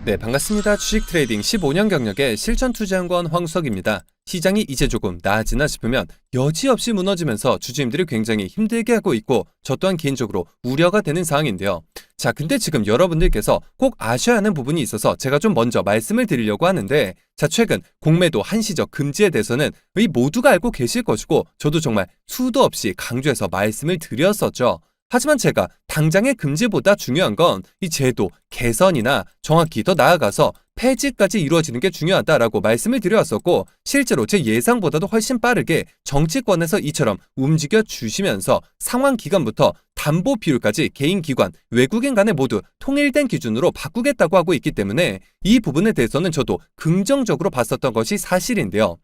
네, 반갑습니다. 주식 트레이딩 15년 경력의 실전 투자연구원 황수석입니다. 시장이 이제 조금 나아지나 싶으면 여지없이 무너지면서 주주님들이 굉장히 힘들게 하고 있고 저 또한 개인적으로 우려가 되는 상황인데요. 자, 근데 지금 여러분들께서 꼭 아셔야 하는 부분이 있어서 제가 좀 먼저 말씀을 드리려고 하는데, 자, 최근 공매도 한시적 금지에 대해서는 모두가 알고 계실 것이고 저도 정말 수도 없이 강조해서 말씀을 드렸었죠. 하지만 제가 당장의 금지보다 중요한 건 이 제도 개선이나 정확히 더 나아가서 폐지까지 이루어지는 게 중요하다라고 말씀을 드려왔었고, 실제로 제 예상보다도 훨씬 빠르게 정치권에서 이처럼 움직여 주시면서 상환 기간부터 담보 비율까지 개인 기관, 외국인 간에 모두 통일된 기준으로 바꾸겠다고 하고 있기 때문에 이 부분에 대해서는 저도 긍정적으로 봤었던 것이 사실인데요.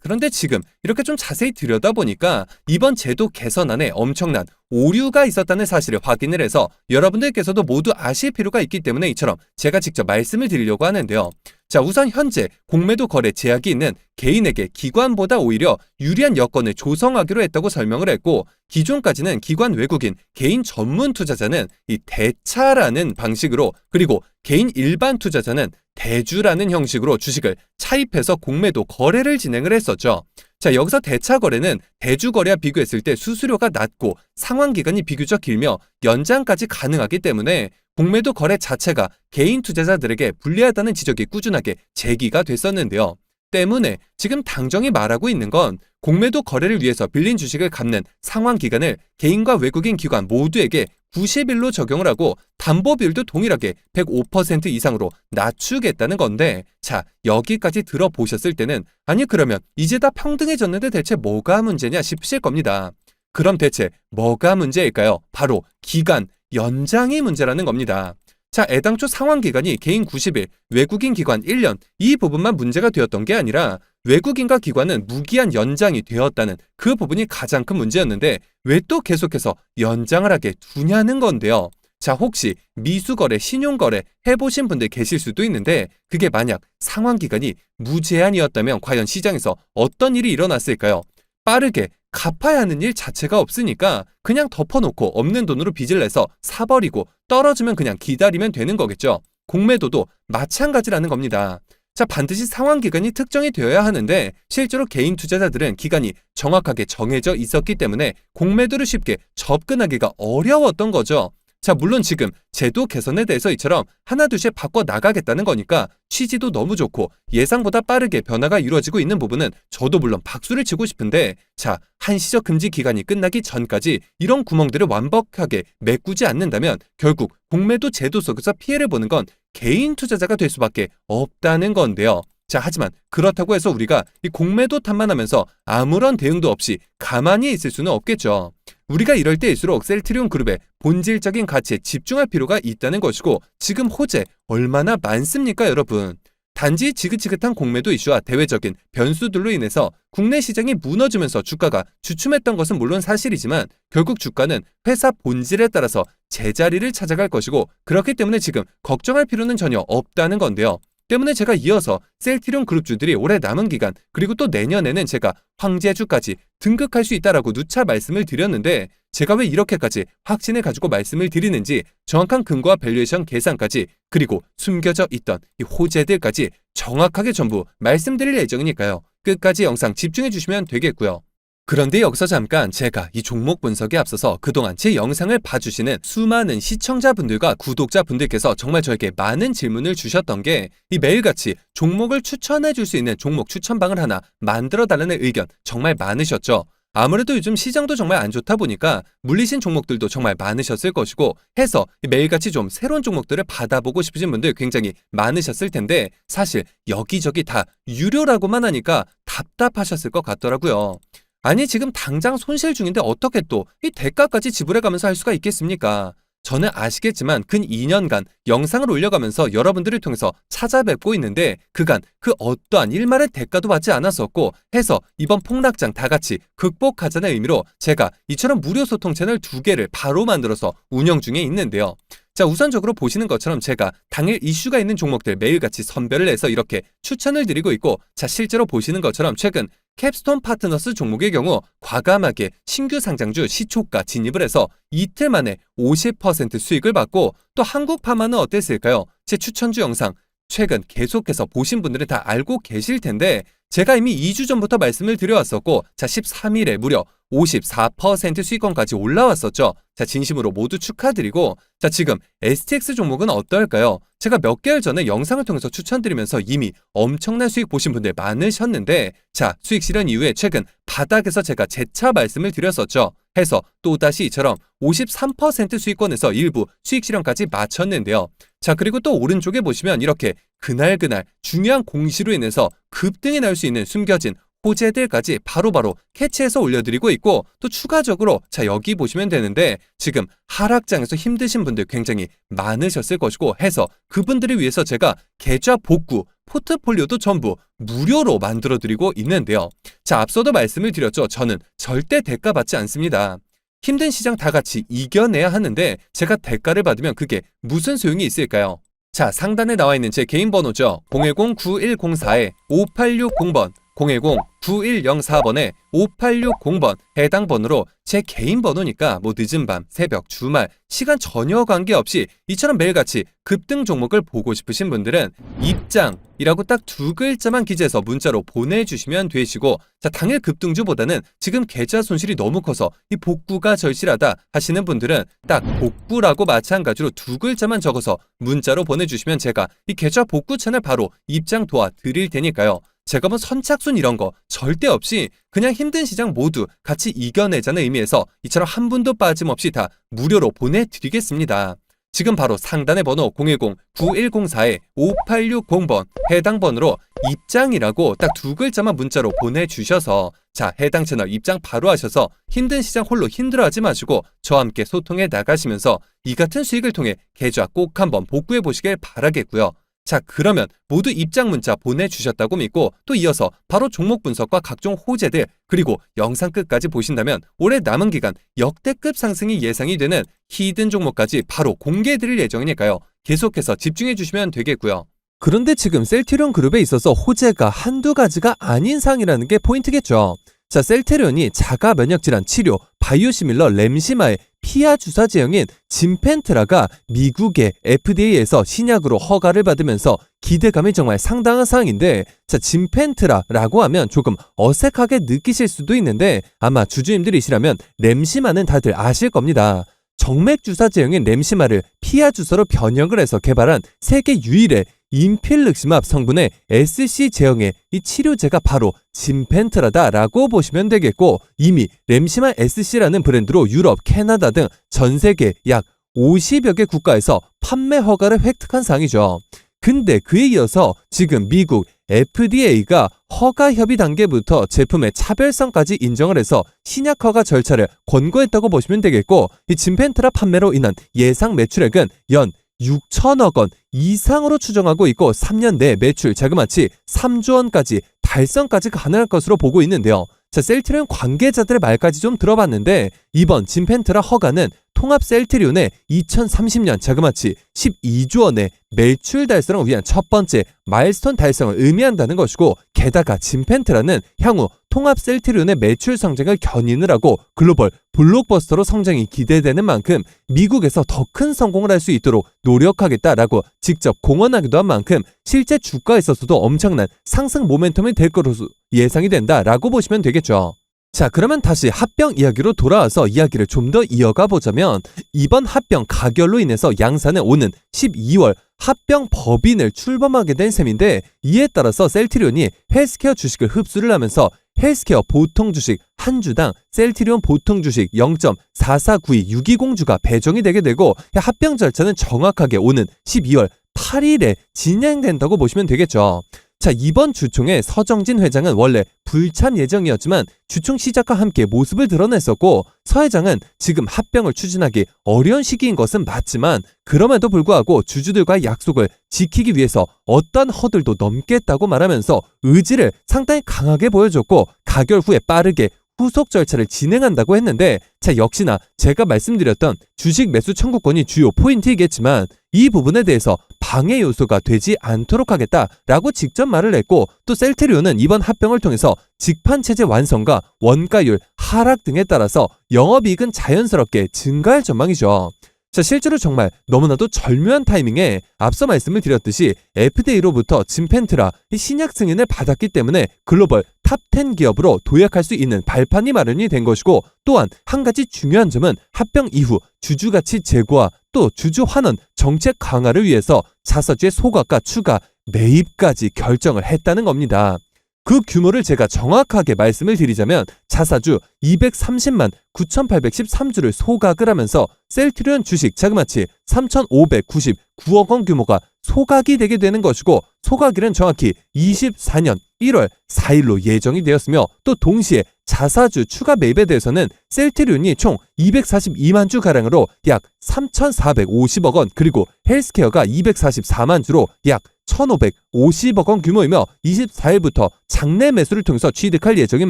그런데 지금 이렇게 좀 자세히 들여다보니까 이번 제도 개선안에 엄청난 오류가 있었다는 사실을 확인을 해서 여러분들께서도 모두 아실 필요가 있기 때문에 이처럼 제가 직접 말씀을 드리려고 하는데요. 자, 우선 현재 공매도 거래 제약이 있는 개인에게 기관보다 오히려 유리한 여건을 조성하기로 했다고 설명을 했고, 기존까지는 기관 외국인, 개인 전문 투자자는 이 대차라는 방식으로, 그리고 개인 일반 투자자는 대주라는 형식으로 주식을 차입해서 공매도 거래를 진행을 했었죠. 자, 여기서 대차 거래는 대주 거래와 비교했을 때 수수료가 낮고 상환 기간이 비교적 길며 연장까지 가능하기 때문에 공매도 거래 자체가 개인 투자자들에게 불리하다는 지적이 꾸준하게 제기가 됐었는데요. 때문에 지금 당정이 말하고 있는 건 공매도 거래를 위해서 빌린 주식을 갚는 상환 기간을 개인과 외국인 기관 모두에게 90일로 적용을 하고 담보 비율도 동일하게 105% 이상으로 낮추겠다는 건데, 자, 여기까지 들어보셨을 때는 아니 그러면 이제 다 평등해졌는데 대체 뭐가 문제냐 싶으실 겁니다. 그럼 대체 뭐가 문제일까요? 바로 기간 연장이 문제라는 겁니다. 자, 애당초 상환 기간이 개인 90일, 외국인 기관 1년, 이 부분만 문제가 되었던 게 아니라 외국인과 기관은 무기한 연장이 되었다는 그 부분이 가장 큰 문제였는데 왜 또 계속해서 연장을 하게 두냐는 건데요. 자, 혹시 미수거래, 신용거래 해보신 분들 계실 수도 있는데 그게 만약 상환 기간이 무제한이었다면 과연 시장에서 어떤 일이 일어났을까요? 빠르게 갚아야 하는 일 자체가 없으니까 그냥 덮어놓고 없는 돈으로 빚을 내서 사버리고 떨어지면 그냥 기다리면 되는 거겠죠. 공매도도 마찬가지라는 겁니다. 자, 반드시 상환 기간이 특정이 되어야 하는데 실제로 개인 투자자들은 기간이 정확하게 정해져 있었기 때문에 공매도를 쉽게 접근하기가 어려웠던 거죠. 자, 물론 지금 제도 개선에 대해서 이처럼 하나둘씩 바꿔 나가겠다는 거니까 취지도 너무 좋고 예상보다 빠르게 변화가 이루어지고 있는 부분은 저도 물론 박수를 치고 싶은데, 자, 한시적 금지 기간이 끝나기 전까지 이런 구멍들을 완벽하게 메꾸지 않는다면 결국 공매도 제도 속에서 피해를 보는 건 개인 투자자가 될 수밖에 없다는 건데요. 자, 하지만 그렇다고 해서 우리가 이 공매도 탓만하면서 아무런 대응도 없이 가만히 있을 수는 없겠죠. 우리가 이럴 때일수록 셀트리온 그룹의 본질적인 가치에 집중할 필요가 있다는 것이고, 지금 호재 얼마나 많습니까, 여러분? 단지 지긋지긋한 공매도 이슈와 대외적인 변수들로 인해서 국내 시장이 무너지면서 주가가 주춤했던 것은 물론 사실이지만 결국 주가는 회사 본질에 따라서 제자리를 찾아갈 것이고, 그렇기 때문에 지금 걱정할 필요는 전혀 없다는 건데요. 때문에 제가 이어서 셀트리온 그룹주들이 올해 남은 기간 그리고 또 내년에는 제가 황제주까지 등극할 수 있다라고 누차 말씀을 드렸는데, 제가 왜 이렇게까지 확신을 가지고 말씀을 드리는지 정확한 근거와 밸류에이션 계산까지, 그리고 숨겨져 있던 이 호재들까지 정확하게 전부 말씀드릴 예정이니까요. 끝까지 영상 집중해 주시면 되겠고요. 그런데 여기서 잠깐 제가 이 종목 분석에 앞서서 그동안 제 영상을 봐주시는 수많은 시청자분들과 구독자분들께서 정말 저에게 많은 질문을 주셨던 게, 이 매일같이 종목을 추천해 줄 수 있는 종목 추천방을 하나 만들어 달라는 의견 정말 많으셨죠. 아무래도 요즘 시장도 정말 안 좋다 보니까 물리신 종목들도 정말 많으셨을 것이고 해서 매일같이 좀 새로운 종목들을 받아보고 싶으신 분들 굉장히 많으셨을 텐데, 사실 여기저기 다 유료라고만 하니까 답답하셨을 것 같더라고요. 아니, 지금 당장 손실 중인데 어떻게 또 이 대가까지 지불해가면서 할 수가 있겠습니까? 저는 아시겠지만 근 2년간 영상을 올려가면서 여러분들을 통해서 찾아뵙고 있는데 그간 그 어떠한 일말의 대가도 받지 않았었고 해서 이번 폭락장 다 같이 극복하자는 의미로 제가 이처럼 무료 소통 채널 2개를 바로 만들어서 운영 중에 있는데요. 자, 우선적으로 보시는 것처럼 제가 당일 이슈가 있는 종목들 매일같이 선별을 해서 이렇게 추천을 드리고 있고, 자, 실제로 보시는 것처럼 최근 캡스톤 파트너스 종목의 경우 과감하게 신규 상장주 시초가 진입을 해서 이틀 만에 50% 수익을 받고, 또 한국파마는 어땠을까요? 제 추천주 영상 최근 계속해서 보신 분들은 다 알고 계실 텐데, 제가 이미 2주 전부터 말씀을 드려왔었고, 자, 13일에 무려 54% 수익권까지 올라왔었죠. 자, 진심으로 모두 축하드리고, 자, 지금 STX 종목은 어떨까요? 제가 몇 개월 전에 영상을 통해서 추천드리면서 이미 엄청난 수익 보신 분들 많으셨는데, 자, 수익 실현 이후에 최근 바닥에서 제가 재차 말씀을 드렸었죠. 해서 또다시 이처럼 53% 수익권에서 일부 수익 실현까지 마쳤는데요. 자, 그리고 또 오른쪽에 보시면 이렇게 그날 중요한 공시로 인해서 급등이 날 수 있는 숨겨진 호재들까지 바로바로 캐치해서 올려드리고 있고, 또 추가적으로 자, 여기 보시면 되는데 지금 하락장에서 힘드신 분들 굉장히 많으셨을 것이고 해서 그분들을 위해서 제가 계좌 복구 포트폴리오도 전부 무료로 만들어드리고 있는데요. 자, 앞서도 말씀을 드렸죠. 저는 절대 대가 받지 않습니다. 힘든 시장 다 같이 이겨내야 하는데 제가 대가를 받으면 그게 무슨 소용이 있을까요? 자, 상단에 나와 있는 제 개인 번호죠. 010-9104-5860번 010-9104번에 5860번 해당 번호로 제 개인 번호니까 뭐 늦은 밤, 새벽, 주말, 시간 전혀 관계없이 이처럼 매일같이 급등 종목을 보고 싶으신 분들은 입장이라고 딱 두 글자만 기재해서 문자로 보내주시면 되시고, 자, 당일 급등주보다는 지금 계좌 손실이 너무 커서 이 복구가 절실하다 하시는 분들은 딱 복구라고 마찬가지로 두 글자만 적어서 문자로 보내주시면 제가 이 계좌 복구 채널 바로 입장 도와드릴 테니까요. 제가 뭐 선착순 이런 거 절대 없이 그냥 힘든 시장 모두 같이 이겨내자는 의미에서 이처럼 한 분도 빠짐없이 다 무료로 보내드리겠습니다. 지금 바로 상단의 번호 010-9104-5860번 해당 번호로 입장이라고 딱 두 글자만 문자로 보내주셔서 자, 해당 채널 입장 바로 하셔서 힘든 시장 홀로 힘들어하지 마시고 저와 함께 소통해 나가시면서 이 같은 수익을 통해 계좌 꼭 한번 복구해 보시길 바라겠고요. 자, 그러면 모두 입장 문자 보내주셨다고 믿고 또 이어서 바로 종목 분석과 각종 호재들 그리고 영상 끝까지 보신다면 올해 남은 기간 역대급 상승이 예상이 되는 히든 종목까지 바로 공개해드릴 예정이니까요. 계속해서 집중해 주시면 되겠고요. 그런데 지금 셀트리온 그룹에 있어서 호재가 한두 가지가 아닌 상이라는 게 포인트겠죠. 자, 셀트리온이 자가 면역질환 치료 바이오시밀러 램시마의 피하 주사 제형인 짐펜트라가 미국의 FDA에서 신약으로 허가를 받으면서 기대감이 정말 상당한 사항인데, 자, 짐펜트라라고 하면 조금 어색하게 느끼실 수도 있는데 아마 주주님들이시라면 램시마는 다들 아실 겁니다. 정맥 주사 제형인 램시마를 피하 주사로 변형을 해서 개발한 세계 유일의 인필륵시맙 성분의 SC 제형의 이 치료제가 바로 짐펜트라다라고 보시면 되겠고, 이미 램시마 SC라는 브랜드로 유럽, 캐나다 등 전 세계 약 50여 개 국가에서 판매 허가를 획득한 상이죠. 근데 그에 이어서 지금 미국 FDA가 허가 협의 단계부터 제품의 차별성까지 인정을 해서 신약 허가 절차를 권고했다고 보시면 되겠고, 이 짐펜트라 판매로 인한 예상 매출액은 연 6천억 원 이상으로 추정하고 있고 3년 내 매출 자그마치 3조 원까지 달성까지 가능할 것으로 보고 있는데요. 자, 셀트리온 관계자들의 말까지 좀 들어봤는데 이번 짐펜트라 허가는 통합 셀트리온의 2030년 자그마치 12조 원의 매출 달성을 위한 첫 번째 마일스톤 달성을 의미한다는 것이고, 게다가 짐펜트라는 향후 통합 셀트리온의 매출 성장을 견인을 하고 글로벌 블록버스터로 성장이 기대되는 만큼 미국에서 더 큰 성공을 할 수 있도록 노력하겠다라고 직접 공언하기도 한 만큼 실제 주가에 있어서도 엄청난 상승 모멘텀이 될 것으로 예상이 된다라고 보시면 되겠죠. 자, 그러면 다시 합병 이야기로 돌아와서 이야기를 좀 더 이어가 보자면, 이번 합병 가결로 인해서 양사는 오는 12월 합병 법인을 출범하게 된 셈인데, 이에 따라서 셀트리온이 헬스케어 주식을 흡수를 하면서 헬스케어 보통 주식 한 주당 셀트리온 보통 주식 0.4492620주가 배정이 되게 되고, 합병 절차는 정확하게 오는 12월 8일에 진행된다고 보시면 되겠죠. 자, 이번 주총의 서정진 회장은 원래 불참 예정이었지만 주총 시작과 함께 모습을 드러냈었고, 서 회장은 지금 합병을 추진하기 어려운 시기인 것은 맞지만 그럼에도 불구하고 주주들과의 약속을 지키기 위해서 어떤 허들도 넘겠다고 말하면서 의지를 상당히 강하게 보여줬고, 가결 후에 빠르게 후속 절차를 진행한다고 했는데, 자, 역시나 제가 말씀드렸던 주식 매수 청구권이 주요 포인트이겠지만 이 부분에 대해서 방해 요소가 되지 않도록 하겠다라고 직접 말을 했고, 또 셀트리온은 이번 합병을 통해서 직판 체제 완성과 원가율 하락 등에 따라서 영업이익은 자연스럽게 증가할 전망이죠. 자, 실제로 정말 너무나도 절묘한 타이밍에 앞서 말씀을 드렸듯이 FDA로부터 진펜트라 신약 승인을 받았기 때문에 글로벌 탑10 기업으로 도약할 수 있는 발판이 마련이 된 것이고, 또한 한 가지 중요한 점은 합병 이후 주주가치 제고와 또 주주 환원 정책 강화를 위해서 자사주의 소각과 추가 매입까지 결정을 했다는 겁니다. 그 규모를 제가 정확하게 말씀을 드리자면 자사주 230만 9,813주를 소각을 하면서 셀트리온 주식 자그마치 3,599억 원 규모가 소각이 되게 되는 것이고, 소각일은 정확히 24년 1월 4일로 예정이 되었으며, 또 동시에 자사주 추가 매입에 대해서는 셀트리온이 총 242만 주가량으로 약 3,450억 원, 그리고 헬스케어가 244만 주로 약 1,550억 원 규모이며 24일부터 장내 매수를 통해서 취득할 예정인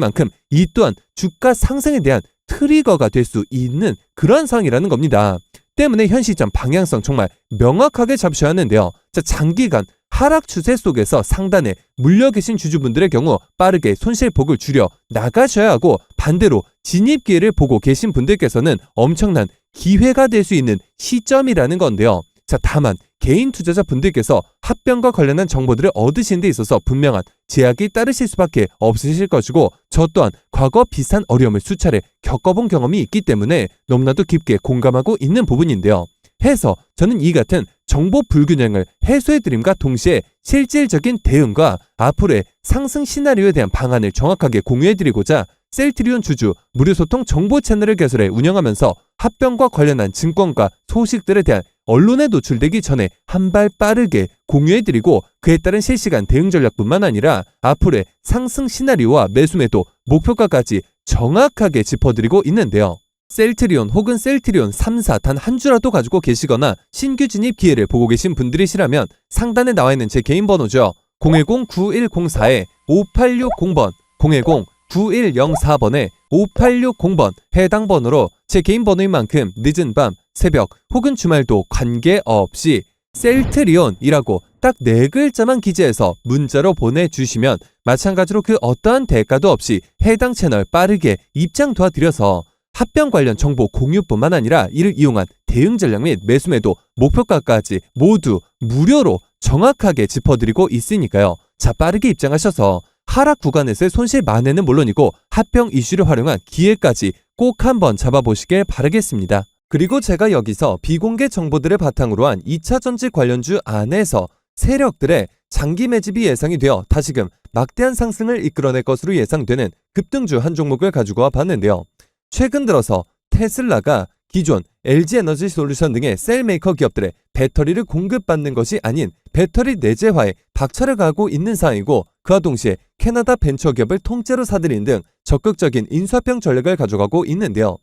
만큼 이 또한 주가 상승에 대한 트리거가 될 수 있는 그런 상황이라는 겁니다. 때문에 현 시점 방향성 정말 명확하게 잡으셔야 하는데요. 자, 장기간 하락 추세 속에서 상단에 물려 계신 주주분들의 경우 빠르게 손실폭을 줄여 나가셔야 하고, 반대로 진입 기회를 보고 계신 분들께서는 엄청난 기회가 될 수 있는 시점이라는 건데요. 자, 다만 개인 투자자 분들께서 합병과 관련한 정보들을 얻으시는 데 있어서 분명한 제약이 따르실 수밖에 없으실 것이고, 저 또한 과거 비슷한 어려움을 수차례 겪어본 경험이 있기 때문에 너무나도 깊게 공감하고 있는 부분인데요. 해서 저는 이 같은 정보 불균형을 해소해드림과 동시에 실질적인 대응과 앞으로의 상승 시나리오에 대한 방안을 정확하게 공유해드리고자 셀트리온 주주 무료소통 정보 채널을 개설해 운영하면서 합병과 관련한 증권가 소식들에 대한 언론에 노출되기 전에 한 발 빠르게 공유해드리고, 그에 따른 실시간 대응 전략뿐만 아니라 앞으로의 상승 시나리오와 매수매도 목표가까지 정확하게 짚어드리고 있는데요. 셀트리온 혹은 셀트리온 3사 단 한 주라도 가지고 계시거나 신규 진입 기회를 보고 계신 분들이시라면 상단에 나와 있는 제 개인 번호죠. 010-9104-5860번, 010-9104번에 5860번 해당 번호로 제 개인 번호인 만큼 늦은 밤, 새벽 혹은 주말도 관계없이 셀트리온이라고 딱 4글자만 기재해서 문자로 보내주시면 마찬가지로 그 어떠한 대가도 없이 해당 채널 빠르게 입장 도와드려서 합병 관련 정보 공유뿐만 아니라 이를 이용한 대응 전략 및 매수매도 목표가까지 모두 무료로 정확하게 짚어드리고 있으니까요. 자, 빠르게 입장하셔서 하락 구간에서의 손실 만회는 물론이고 합병 이슈를 활용한 기회까지 꼭 한번 잡아보시길 바라겠습니다. 그리고 제가 여기서 비공개 정보들을 바탕으로 한 2차 전지 관련주 안에서 세력들의 장기 매집이 예상이 되어 다시금 막대한 상승을 이끌어낼 것으로 예상되는 급등주 한 종목을 가지고 와 봤는데요. 최근 들어서 테슬라가 기존 LG에너지솔루션 등의 셀메이커 기업들의 배터리를 공급받는 것이 아닌 배터리 내재화에 박차를 가하고 있는 상황이고, 그와 동시에 캐나다 벤처기업을 통째로 사들이는 등 적극적인 인수합병 전략을 가져가고 있는데요.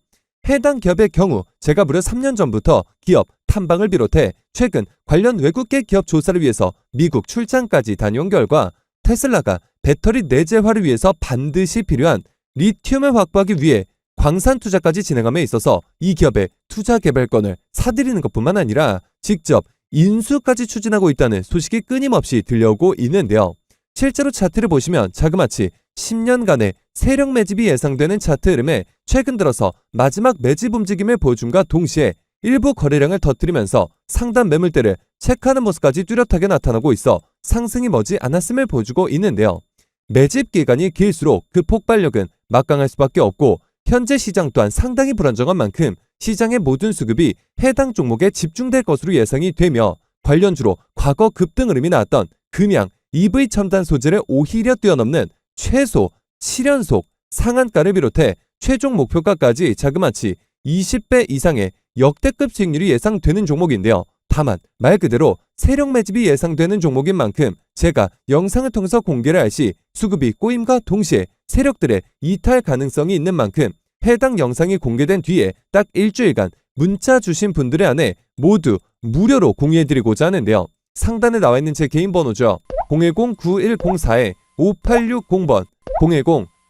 해당 기업의 경우 제가 무려 3년 전부터 기업 탐방을 비롯해 최근 관련 외국계 기업 조사를 위해서 미국 출장까지 다녀온 결과 테슬라가 배터리 내재화를 위해서 반드시 필요한 리튬을 확보하기 위해 광산 투자까지 진행함에 있어서 이 기업의 투자 개발권을 사들이는 것뿐만 아니라 직접 인수까지 추진하고 있다는 소식이 끊임없이 들려오고 있는데요. 실제로 차트를 보시면 자그마치 10년간의 세력 매집이 예상되는 차트 흐름에 최근 들어서 마지막 매집 움직임을 보여줌과 동시에 일부 거래량을 터뜨리면서 상단 매물대를 체크하는 모습까지 뚜렷하게 나타나고 있어 상승이 머지 않았음을 보여주고 있는데요. 매집 기간이 길수록 그 폭발력은 막강할 수밖에 없고, 현재 시장 또한 상당히 불안정한 만큼 시장의 모든 수급이 해당 종목에 집중될 것으로 예상이 되며, 관련주로 과거 급등 흐름이 나왔던 금양, EV 첨단 소재를 오히려 뛰어넘는 최소 7연속 상한가를 비롯해 최종 목표가까지 자그마치 20배 이상의 역대급 수익률이 예상되는 종목인데요. 다만 말 그대로 세력 매집이 예상되는 종목인 만큼 제가 영상을 통해서 공개를 할 시 수급이 꼬임과 동시에 세력들의 이탈 가능성이 있는 만큼 해당 영상이 공개된 뒤에 딱 일주일간 문자 주신 분들의 안에 모두 무료로 공유해드리고자 하는데요. 상단에 나와 있는 제 개인 번호죠. 010-9104-5860번,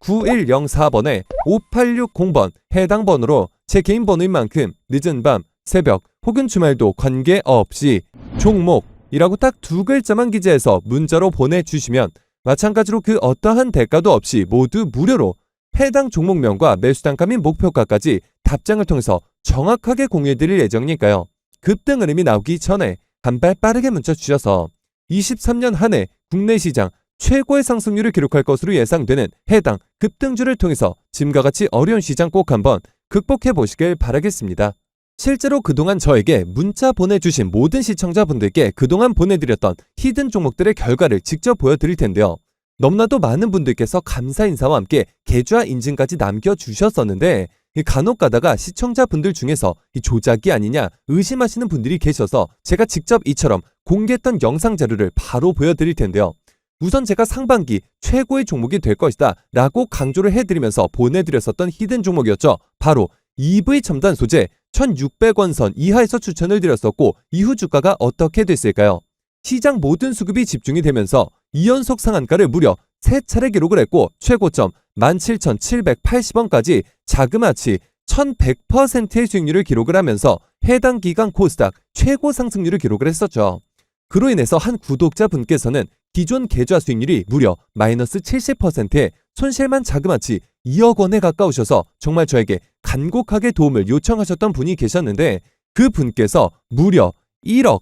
9104번에 5860번 해당 번호로 제 개인 번호인 만큼 늦은 밤, 새벽 혹은 주말도 관계없이 종목이라고 딱 두 글자만 기재해서 문자로 보내주시면 마찬가지로 그 어떠한 대가도 없이 모두 무료로 해당 종목명과 매수단가 및 목표가까지 답장을 통해서 정확하게 공유해드릴 예정이니까요. 급등 흐름이 나오기 전에 한 발 빠르게 문자 주셔서 23년 한 해 국내 시장 최고의 상승률을 기록할 것으로 예상되는 해당 급등주를 통해서 지금과 같이 어려운 시장 꼭 한번 극복해 보시길 바라겠습니다. 실제로 그동안 저에게 문자 보내주신 모든 시청자분들께 그동안 보내드렸던 히든 종목들의 결과를 직접 보여드릴 텐데요. 너무나도 많은 분들께서 감사 인사와 함께 계좌 인증까지 남겨주셨었는데 간혹 가다가 시청자분들 중에서 이 조작이 아니냐 의심하시는 분들이 계셔서 제가 직접 이처럼 공개했던 영상 자료를 바로 보여드릴 텐데요. 우선 제가 상반기 최고의 종목이 될 것이다 라고 강조를 해드리면서 보내드렸었던 히든 종목이었죠. 바로 EV 첨단 소재 1600원 선 이하에서 추천을 드렸었고 이후 주가가 어떻게 됐을까요? 시장 모든 수급이 집중이 되면서 2연속 상한가를 무려 3차례 기록을 했고 최고점 17,780원까지 자그마치 1100%의 수익률을 기록을 하면서 해당 기간 코스닥 최고 상승률을 기록을 했었죠. 그로 인해서 한 구독자분께서는 기존 계좌 수익률이 무려 마이너스 70%에 손실만 자그마치 2억 원에 가까우셔서 정말 저에게 간곡하게 도움을 요청하셨던 분이 계셨는데 그 분께서 무려 1억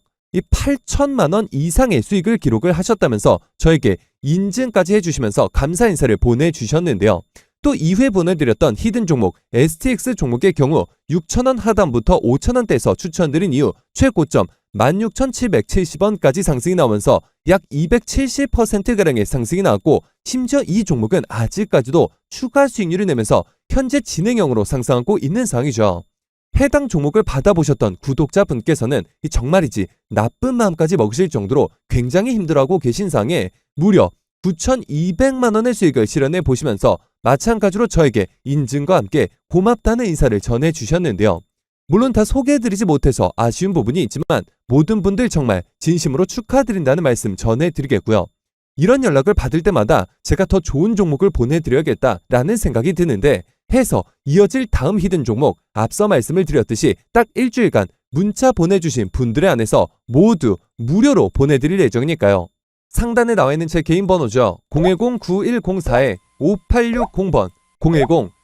8천만 원 이상의 수익을 기록을 하셨다면서 저에게 인증까지 해주시면서 감사 인사를 보내주셨는데요. 또 이후에 보내드렸던 히든 종목 STX 종목의 경우 6,000원 하단부터 5,000원대에서 추천드린 이후 최고점 16,770원까지 상승이 나오면서 약 270%가량의 상승이 나왔고 심지어 이 종목은 아직까지도 추가 수익률을 내면서 현재 진행형으로 상승하고 있는 상황이죠. 해당 종목을 받아보셨던 구독자분께서는 정말이지 나쁜 마음까지 먹으실 정도로 굉장히 힘들어하고 계신 상황에 무려 9,200만 원의 수익을 실현해 보시면서 마찬가지로 저에게 인증과 함께 고맙다는 인사를 전해주셨는데요. 물론 다 소개해드리지 못해서 아쉬운 부분이 있지만 모든 분들 정말 진심으로 축하드린다는 말씀 전해드리겠고요. 이런 연락을 받을 때마다 제가 더 좋은 종목을 보내드려야겠다라는 생각이 드는데 해서 이어질 다음 히든 종목 앞서 말씀을 드렸듯이 딱 일주일간 문자 보내주신 분들에 한해서 모두 무료로 보내드릴 예정이니까요. 상단에 나와 있는 제 개인 번호죠. 010-9104-5860번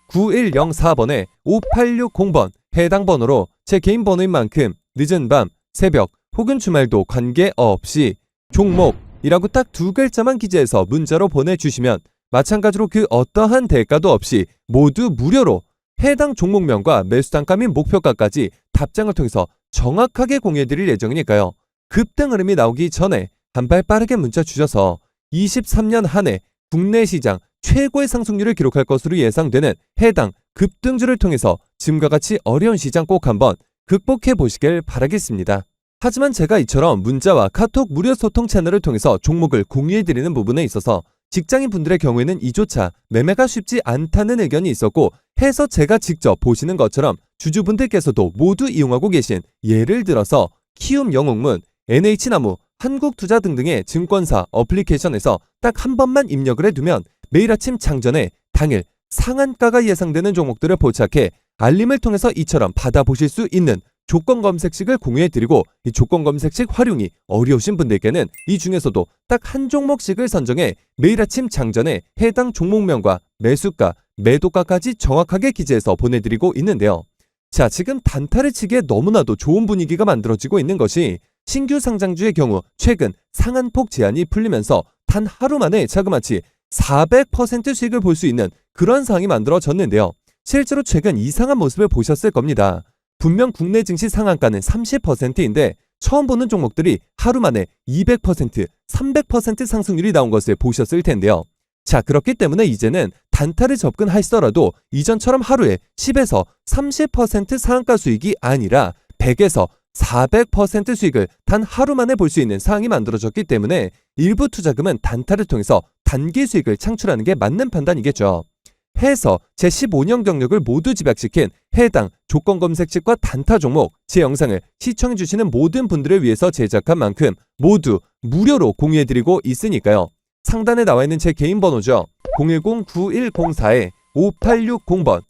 010-9104번에 5860번 해당 번호로 제 개인 번호인 만큼 늦은 밤, 새벽 혹은 주말도 관계없이 종목이라고 딱 두 글자만 기재해서 문자로 보내주시면 마찬가지로 그 어떠한 대가도 없이 모두 무료로 해당 종목명과 매수단가 및 목표가까지 답장을 통해서 정확하게 공유해드릴 예정이니까요. 급등 흐름이 나오기 전에 한 발 빠르게 문자 주셔서 23년 한 해 국내 시장 최고의 상승률을 기록할 것으로 예상되는 해당 급등주를 통해서 지금과 같이 어려운 시장 꼭 한번 극복해 보시길 바라겠습니다. 하지만 제가 이처럼 문자와 카톡 무료 소통 채널을 통해서 종목을 공유해드리는 부분에 있어서 직장인 분들의 경우에는 이조차 매매가 쉽지 않다는 의견이 있었고 해서 제가 직접 보시는 것처럼 주주분들께서도 모두 이용하고 계신 예를 들어서 키움 영웅문, NH나무, 한국투자 등등의 증권사 어플리케이션에서 딱 한 번만 입력을 해두면 매일 아침 장전에 당일 상한가가 예상되는 종목들을 포착해 알림을 통해서 이처럼 받아보실 수 있는 조건 검색식을 공유해드리고 이 조건 검색식 활용이 어려우신 분들께는 이 중에서도 딱 한 종목씩을 선정해 매일 아침 장전에 해당 종목명과 매수가, 매도가까지 정확하게 기재해서 보내드리고 있는데요. 자, 지금 단타를 치기에 너무나도 좋은 분위기가 만들어지고 있는 것이 신규 상장주의 경우 최근 상한폭 제한이 풀리면서 단 하루 만에 자그마치 400% 수익을 볼 수 있는 그런 상황이 만들어졌는데요. 실제로 최근 이상한 모습을 보셨을 겁니다. 분명 국내 증시 상한가는 30%인데 처음 보는 종목들이 하루 만에 200%, 300% 상승률이 나온 것을 보셨을 텐데요. 자, 그렇기 때문에 이제는 단타를 접근하시더라도 이전처럼 하루에 10에서 30% 상한가 수익이 아니라 100에서 400% 수익을 단 하루 만에 볼 수 있는 상황이 만들어졌기 때문에 일부 투자금은 단타를 통해서 단기 수익을 창출하는 게 맞는 판단이겠죠. 해서 제 15년 경력을 모두 집약시킨 해당 조건 검색식과 단타 종목 제 영상을 시청해주시는 모든 분들을 위해서 제작한 만큼 모두 무료로 공유해드리고 있으니까요. 상단에 나와 있는 제 개인 번호죠. 010-9104-5860번,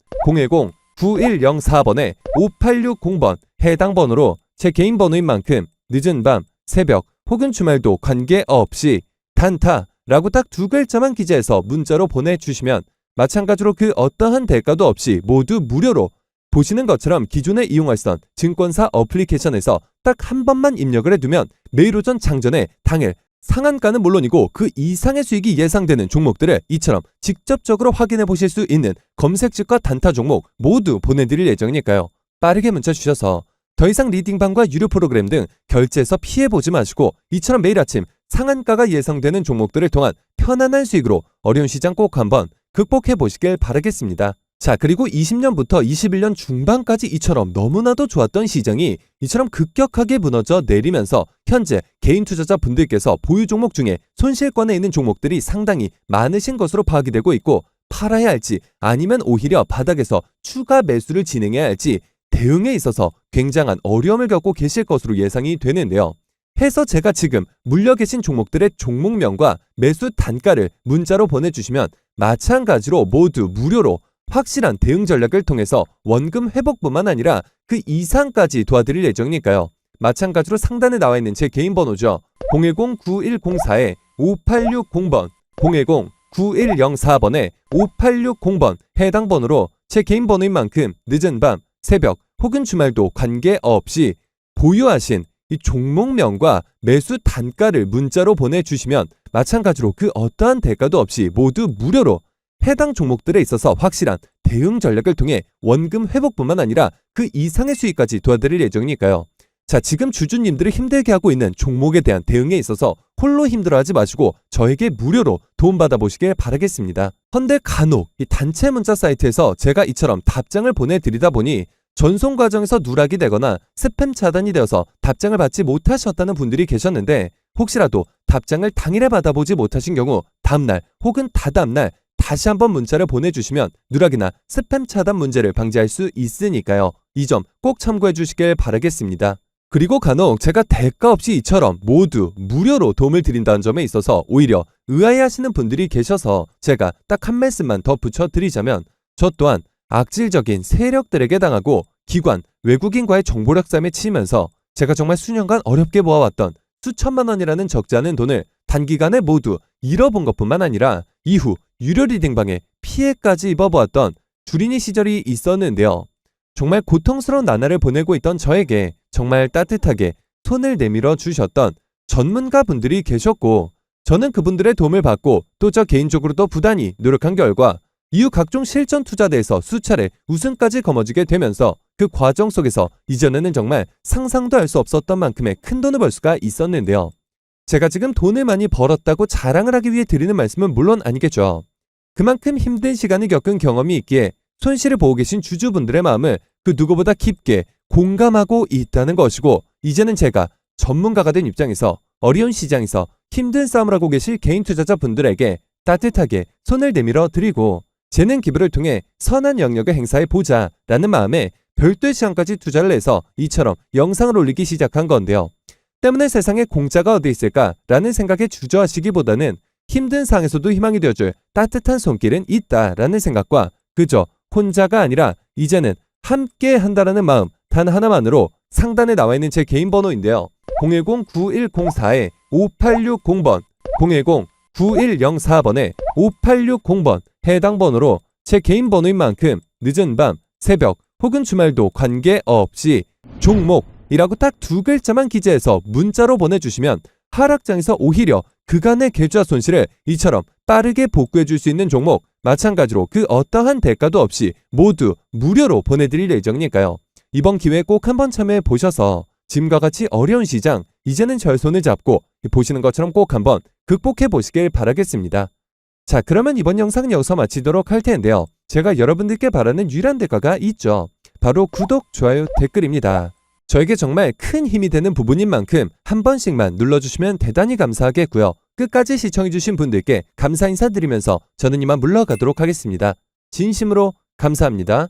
010-9104번에 5860번 해당 번호로 제 개인 번호인 만큼 늦은 밤, 새벽 혹은 주말도 관계없이 단타라고 딱 두 글자만 기재해서 문자로 보내주시면 마찬가지로 그 어떠한 대가도 없이 모두 무료로 보시는 것처럼 기존에 이용하시던 증권사 어플리케이션에서 딱 한 번만 입력을 해두면 매일 오전 장전에 당일 상한가는 물론이고 그 이상의 수익이 예상되는 종목들을 이처럼 직접적으로 확인해 보실 수 있는 검색직과 단타 종목 모두 보내드릴 예정이니까요. 빠르게 문자 주셔서 더 이상 리딩방과 유료 프로그램 등 결제해서 피해보지 마시고 이처럼 매일 아침 상한가가 예상되는 종목들을 통한 편안한 수익으로 어려운 시장 꼭 한번 극복해 보시길 바라겠습니다. 자, 그리고 20년부터 21년 중반까지 이처럼 너무나도 좋았던 시장이 이처럼 급격하게 무너져 내리면서 현재 개인 투자자 분들께서 보유 종목 중에 손실권에 있는 종목들이 상당히 많으신 것으로 파악이 되고 있고, 팔아야 할지 아니면 오히려 바닥에서 추가 매수를 진행해야 할지 대응에 있어서 굉장한 어려움을 겪고 계실 것으로 예상이 되는데요. 해서 제가 지금 물려 계신 종목들의 종목명과 매수 단가를 문자로 보내주시면 마찬가지로 모두 무료로 확실한 대응 전략을 통해서 원금 회복뿐만 아니라 그 이상까지 도와드릴 예정이니까요. 마찬가지로 상단에 나와 있는 제 개인 번호죠. 010-9104-5860번, 010-9104번에 5860번 해당 번호로 제 개인 번호인 만큼 늦은 밤, 새벽 혹은 주말도 관계없이 보유하신 이 종목명과 매수 단가를 문자로 보내주시면 마찬가지로 그 어떠한 대가도 없이 모두 무료로 해당 종목들에 있어서 확실한 대응 전략을 통해 원금 회복뿐만 아니라 그 이상의 수익까지 도와드릴 예정이니까요. 자, 지금 주주님들을 힘들게 하고 있는 종목에 대한 대응에 있어서 홀로 힘들어하지 마시고 저에게 무료로 도움받아 보시길 바라겠습니다. 헌데 간혹 이 단체 문자 사이트에서 제가 이처럼 답장을 보내드리다 보니 전송 과정에서 누락이 되거나 스팸 차단이 되어서 답장을 받지 못하셨다는 분들이 계셨는데, 혹시라도 답장을 당일에 받아보지 못하신 경우 다음날 혹은 다다음날 다시 한번 문자를 보내주시면 누락이나 스팸 차단 문제를 방지할 수 있으니까요. 이 점 꼭 참고해 주시길 바라겠습니다. 그리고 간혹 제가 대가 없이 이처럼 모두 무료로 도움을 드린다는 점에 있어서 오히려 의아해하시는 분들이 계셔서 제가 딱 한 말씀만 더 붙여드리자면, 저 또한 악질적인 세력들에게 당하고 기관, 외국인과의 정보력 싸움에 치이면서 제가 정말 수년간 어렵게 모아왔던 수천만 원이라는 적지 않은 돈을 단기간에 모두 잃어본 것뿐만 아니라 이후 유료 리딩방에 피해까지 입어보았던 주린이 시절이 있었는데요. 정말 고통스러운 나날을 보내고 있던 저에게 정말 따뜻하게 손을 내밀어 주셨던 전문가 분들이 계셨고, 저는 그분들의 도움을 받고 또 저 개인적으로도 부단히 노력한 결과 이후 각종 실전 투자대에서 수차례 우승까지 거머쥐게 되면서 그 과정 속에서 이전에는 정말 상상도 할 수 없었던 만큼의 큰 돈을 벌 수가 있었는데요. 제가 지금 돈을 많이 벌었다고 자랑을 하기 위해 드리는 말씀은 물론 아니겠죠. 그만큼 힘든 시간을 겪은 경험이 있기에 손실을 보고 계신 주주분들의 마음을 그 누구보다 깊게 공감하고 있다는 것이고, 이제는 제가 전문가가 된 입장에서 어려운 시장에서 힘든 싸움을 하고 계실 개인 투자자분들에게 따뜻하게 손을 내밀어 드리고 재능 기부를 통해 선한 영역을 행사해 보자 라는 마음에 별도의 시간까지 투자를 해서 이처럼 영상을 올리기 시작한 건데요. 때문에 세상에 공짜가 어디 있을까 라는 생각에 주저하시기보다는 힘든 상황에서도 희망이 되어줄 따뜻한 손길은 있다라는 생각과 그저 혼자가 아니라 이제는 함께 한다라는 마음 단 하나만으로 상단에 나와 있는 제 개인 번호인데요. 010-9104-5860번, 010-9104번에 5860번 해당 번호로 제 개인 번호인 만큼 늦은 밤, 새벽 혹은 주말도 관계없이 종목이라고 딱 두 글자만 기재해서 문자로 보내주시면 하락장에서 오히려 그간의 계좌 손실을 이처럼 빠르게 복구해 줄 수 있는 종목, 마찬가지로 그 어떠한 대가도 없이 모두 무료로 보내드릴 예정이니까요. 이번 기회에 꼭 한번 참여해 보셔서 지금과 같이 어려운 시장 이제는 절 손을 잡고 보시는 것처럼 꼭 한번 극복해 보시길 바라겠습니다. 자, 그러면 이번 영상은 여기서 마치도록 할 텐데요. 제가 여러분들께 바라는 유일한 대가가 있죠. 바로 구독, 좋아요, 댓글입니다. 저에게 정말 큰 힘이 되는 부분인 만큼 한 번씩만 눌러주시면 대단히 감사하겠고요. 끝까지 시청해주신 분들께 감사 인사드리면서 저는 이만 물러가도록 하겠습니다. 진심으로 감사합니다.